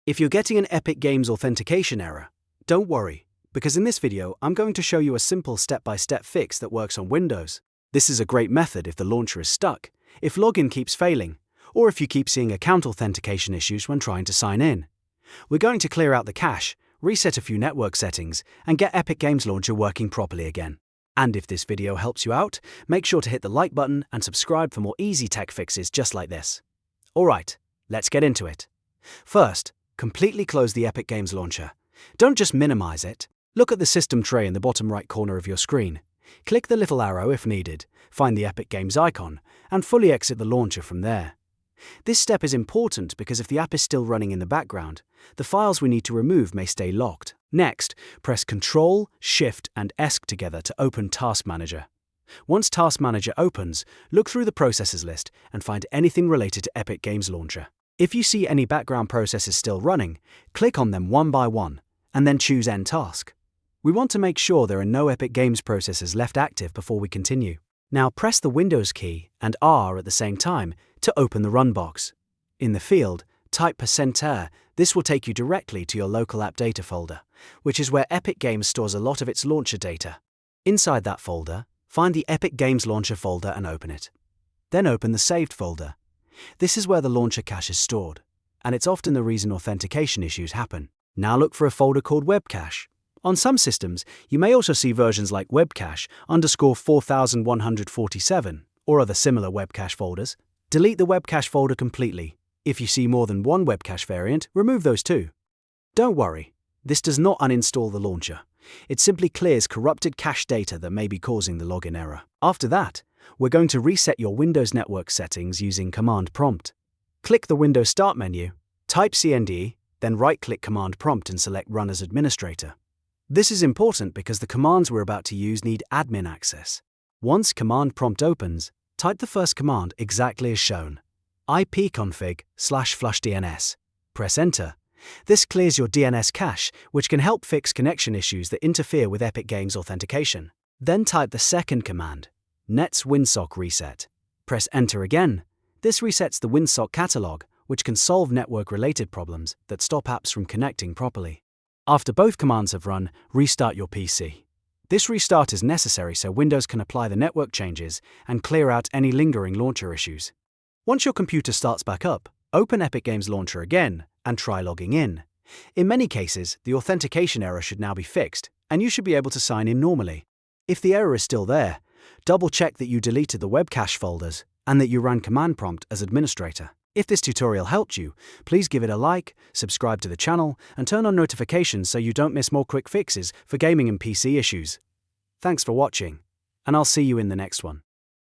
If you're getting an Epic Games authentication error, don't worry, because in this video I'm going to show you a simple step-by-step fix that works on Windows. This is a great method if the launcher is stuck, if login keeps failing, or if you keep seeing account authentication issues when trying to sign in. We're going to clear out the cache, reset a few network settings, and get Epic Games Launcher working properly again. And if this video helps you out, make sure to hit the like button and subscribe for more easy tech fixes just like this. Alright, let's get into it. First, completely close the Epic Games Launcher. Don't just minimize it. Look at the system tray in the bottom right corner of your screen. Click the little arrow if needed, find the Epic Games icon, and fully exit the launcher from there. This step is important because if the app is still running in the background, the files we need to remove may stay locked. Next, press Ctrl, Shift, and ESC together to open Task Manager. Once Task Manager opens, look through the processes list and find anything related to Epic Games Launcher. If you see any background processes still running, click on them one by one, and then choose End Task. We want to make sure there are no Epic Games processes left active before we continue. Now press the Windows key and R at the same time to open the Run box. In the field, type %. This will take you directly to your local AppData folder, which is where Epic Games stores a lot of its launcher data. Inside that folder, find the Epic Games Launcher folder and open it. Then open the Saved folder. This is where the launcher cache is stored, and it's often the reason authentication issues happen. Now look for a folder called Webcache. On some systems, you may also see versions like Webcache _4147 or other similar Webcache folders. Delete the Webcache folder completely. If you see more than one Webcache variant, remove those too. Don't worry, this does not uninstall the launcher. It simply clears corrupted cache data that may be causing the login error. After that, we're going to reset your Windows network settings using Command Prompt. Click the Windows Start menu, type CND, then right-click Command Prompt and select Run as Administrator. This is important because the commands we're about to use need admin access. Once Command Prompt opens, type the first command exactly as shown, ipconfig/flushdns. Press Enter. This clears your DNS cache, which can help fix connection issues that interfere with Epic Games authentication. Then type the second command, nets Winsock reset. Press Enter again. This resets the Winsock catalog, which can solve network-related problems that stop apps from connecting properly. After both commands have run, restart your PC. This restart is necessary so Windows can apply the network changes and clear out any lingering launcher issues. Once your computer starts back up, open Epic Games Launcher again and try logging in. In many cases, the authentication error should now be fixed, and you should be able to sign in normally. If the error is still there, double-check that you deleted the Webcache folders and that you ran Command Prompt as administrator. If this tutorial helped you, please give it a like, subscribe to the channel, and turn on notifications so you don't miss more quick fixes for gaming and PC issues. Thanks for watching, and I'll see you in the next one.